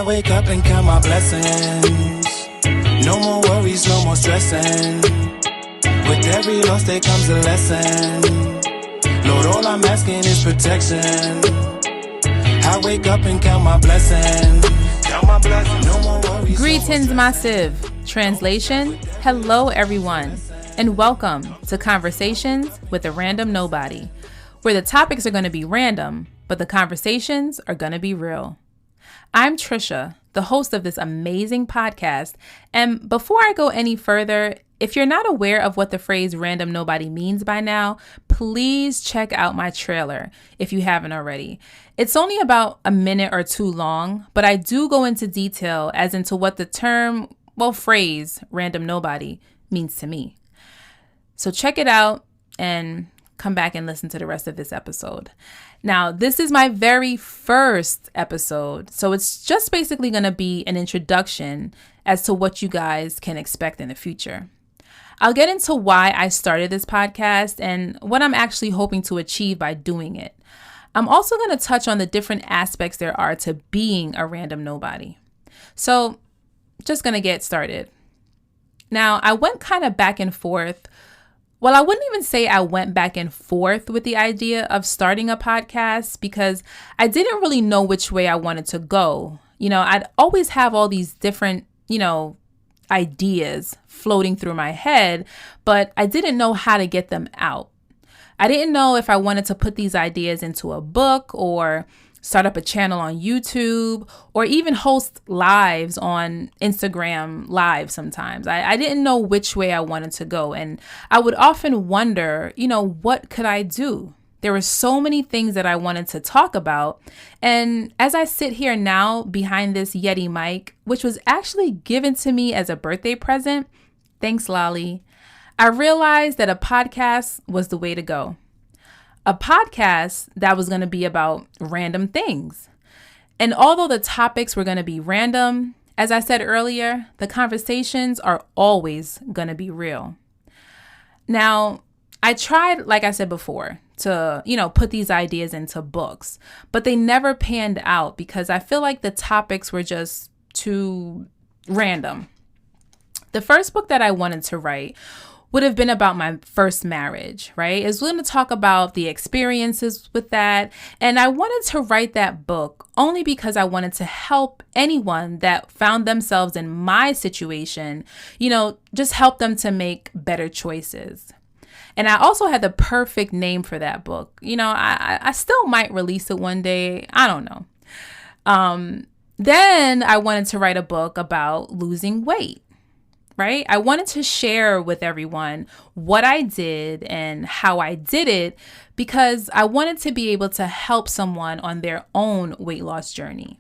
I wake up and count my blessings. No more worries, no more stressing. With every loss there comes a lesson. Lord, all I'm asking is protection. I wake up and count my blessings. No more worries. Greetings, massive. Translation: hello, everyone, and welcome to Conversations with a Random Nobody, where the topics are going to be random, but the conversations are going to be real. I'm Trisha, the host of this amazing podcast, and before I go any further, if you're not aware of what the phrase random nobody means by now, please check out my trailer if you haven't already. It's only about a minute or two long, but I do go into detail as into what the phrase random nobody means to me. So check it out and come back and listen to the rest of this episode. Now, this is my very first episode, so it's just basically going to be an introduction as to what you guys can expect in the future. I'll get into why I started this podcast and what I'm actually hoping to achieve by doing it. I'm also going to touch on the different aspects there are to being a random nobody. So, just going to get started. Now, I went kind of back and forth. Well, I wouldn't even say I went back and forth with the idea of starting a podcast because I didn't really know which way I wanted to go. I'd always have all these different, ideas floating through my head, but I didn't know how to get them out. I didn't know if I wanted to put these ideas into a book or start up a channel on YouTube or even host lives on Instagram Live sometimes. I didn't know which way I wanted to go. And I would often wonder, what could I do? There were so many things that I wanted to talk about. And as I sit here now behind this Yeti mic, which was actually given to me as a birthday present, thanks, Lolly, I realized that a podcast was the way to go. A podcast that was going to be about random things. And although the topics were going to be random, as I said earlier, the conversations are always going to be real. Now, I tried, like I said before, to, put these ideas into books, but they never panned out because I feel like the topics were just too random. The first book that I wanted to write would have been about my first marriage, right? It was going to talk about the experiences with that. And I wanted to write that book only because I wanted to help anyone that found themselves in my situation, just help them to make better choices. And I also had the perfect name for that book. I still might release it one day. I don't know. Then I wanted to write a book about losing weight. Right? I wanted to share with everyone what I did and how I did it because I wanted to be able to help someone on their own weight loss journey.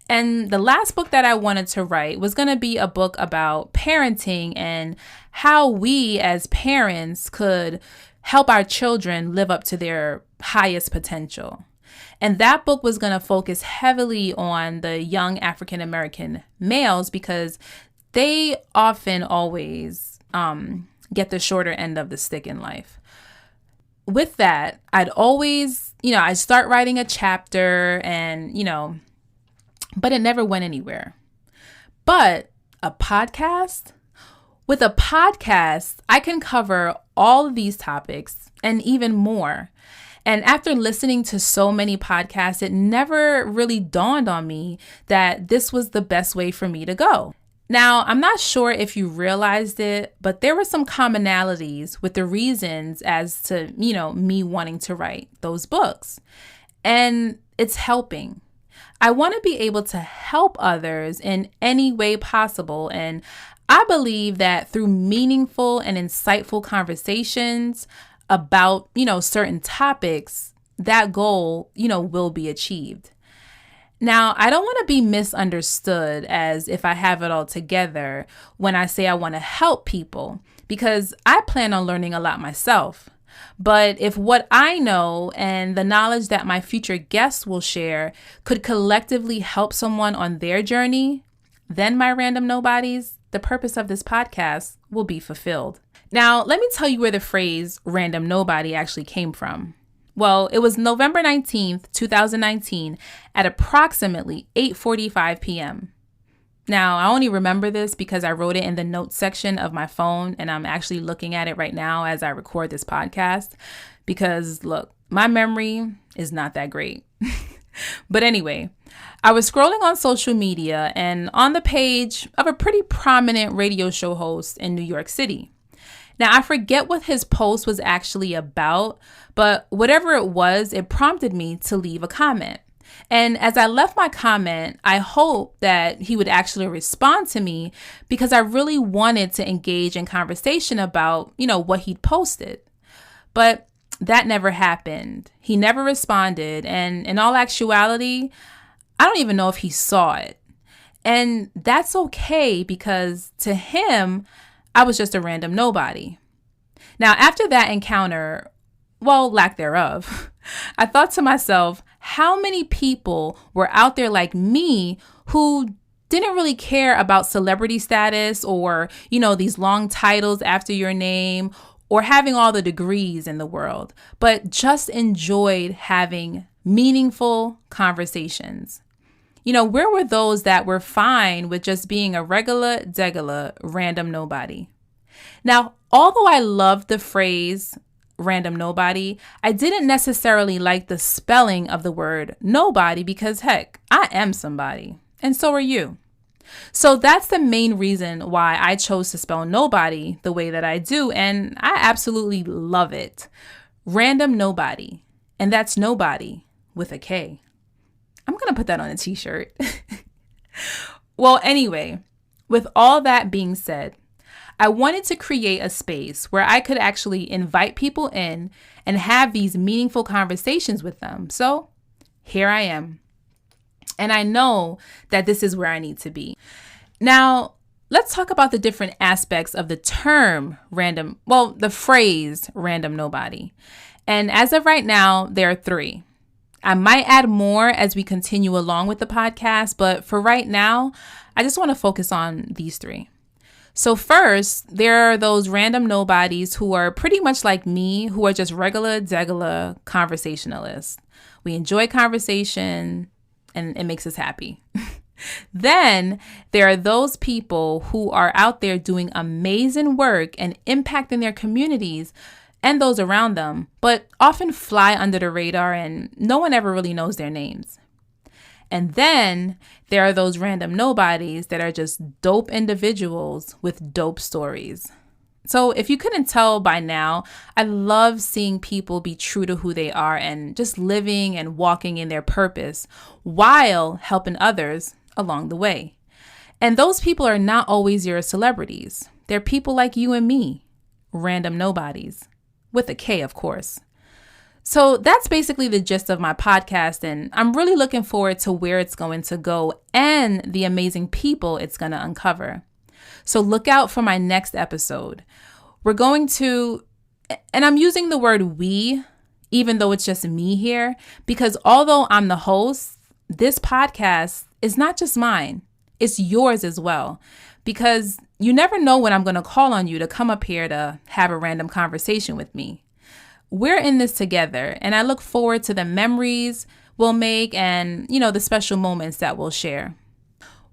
And the last book that I wanted to write was going to be a book about parenting and how we as parents could help our children live up to their highest potential. And that book was going to focus heavily on the young African American males because they often always get the shorter end of the stick in life. With that, I'd always, I'd start writing a chapter and, but it never went anywhere. But a podcast? With a podcast, I can cover all of these topics and even more. And after listening to so many podcasts, it never really dawned on me that this was the best way for me to go. Now, I'm not sure if you realized it, but there were some commonalities with the reasons as to, me wanting to write those books. And it's helping. I want to be able to help others in any way possible. And I believe that through meaningful and insightful conversations about, certain topics, that goal, will be achieved. Now, I don't want to be misunderstood as if I have it all together when I say I want to help people, because I plan on learning a lot myself. But if what I know and the knowledge that my future guests will share could collectively help someone on their journey, then my random nobodies, the purpose of this podcast will be fulfilled. Now, let me tell you where the phrase random nobody actually came from. Well, it was November 19th, 2019 at approximately 8:45 p.m. Now, I only remember this because I wrote it in the notes section of my phone, and I'm actually looking at it right now as I record this podcast because, look, my memory is not that great. But anyway, I was scrolling on social media and on the page of a pretty prominent radio show host in New York City. Now, I forget what his post was actually about, but whatever it was, it prompted me to leave a comment. And as I left my comment, I hoped that he would actually respond to me because I really wanted to engage in conversation about, what he'd posted. But that never happened. He never responded. And in all actuality, I don't even know if he saw it. And that's okay because to him, I was just a random nobody. Now, after that encounter, well, lack thereof, I thought to myself, how many people were out there like me who didn't really care about celebrity status or, these long titles after your name or having all the degrees in the world, but just enjoyed having meaningful conversations. Where were those that were fine with just being a regular random nobody? Now, although I loved the phrase random nobody, I didn't necessarily like the spelling of the word nobody because, heck, I am somebody, and so are you. So that's the main reason why I chose to spell nobody the way that I do, and I absolutely love it. Random nobody, and that's nobody with a K. I'm going to put that on a t-shirt. Well, anyway, with all that being said, I wanted to create a space where I could actually invite people in and have these meaningful conversations with them. So here I am. And I know that this is where I need to be. Now, let's talk about the different aspects of the term the phrase random nobody. And as of right now, there are 3. I might add more as we continue along with the podcast, but for right now, I just want to focus on these 3. So first, there are those random nobodies who are pretty much like me, who are just regular conversationalists. We enjoy conversation and it makes us happy. Then there are those people who are out there doing amazing work and impacting their communities and those around them, but often fly under the radar and no one ever really knows their names. And then there are those random nobodies that are just dope individuals with dope stories. So if you couldn't tell by now, I love seeing people be true to who they are and just living and walking in their purpose while helping others along the way. And those people are not always your celebrities. They're people like you and me, random nobodies, with a K, of course. So that's basically the gist of my podcast, and I'm really looking forward to where it's going to go and the amazing people it's going to uncover. So look out for my next episode. We're going to, and I'm using the word we, even though it's just me here, because although I'm the host, this podcast is not just mine, it's yours as well. Because you never know when I'm going to call on you to come up here to have a random conversation with me. We're in this together, and I look forward to the memories we'll make and, the special moments that we'll share.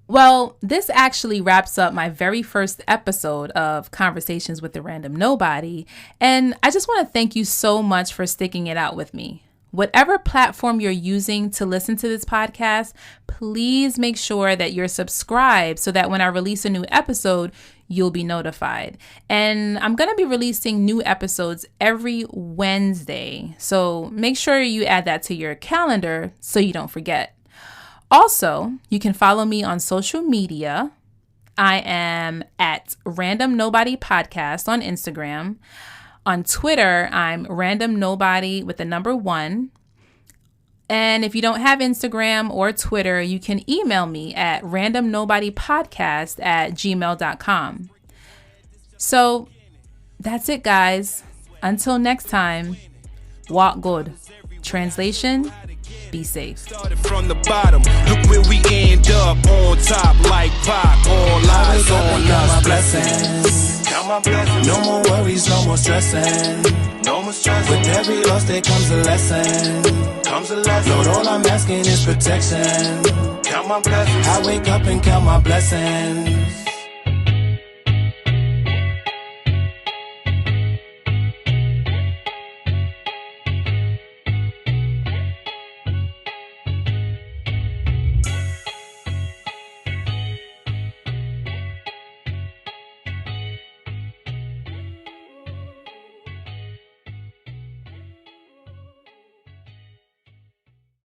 Well, this actually wraps up my very first episode of Conversations with the Random Nobody, and I just want to thank you so much for sticking it out with me. Whatever platform you're using to listen to this podcast, please make sure that you're subscribed so that when I release a new episode, you'll be notified. And I'm going to be releasing new episodes every Wednesday. So make sure you add that to your calendar so you don't forget. Also, you can follow me on social media. I am at Random Nobody Podcast on Instagram. On Twitter, I'm Random Nobody with the number 1. And if you don't have Instagram or Twitter, you can email me at randomnobodypodcast@gmail.com. So that's it, guys. Until next time, walk good. Translation, be safe. Started from the bottom, look where we end up, on top like Pac, all eyes on us. Blessings. No more worries, no more stressing. No more more stress. With every loss there comes a lesson. Lord, all I'm asking is protection. Count my blessings. I wake up and count my blessings.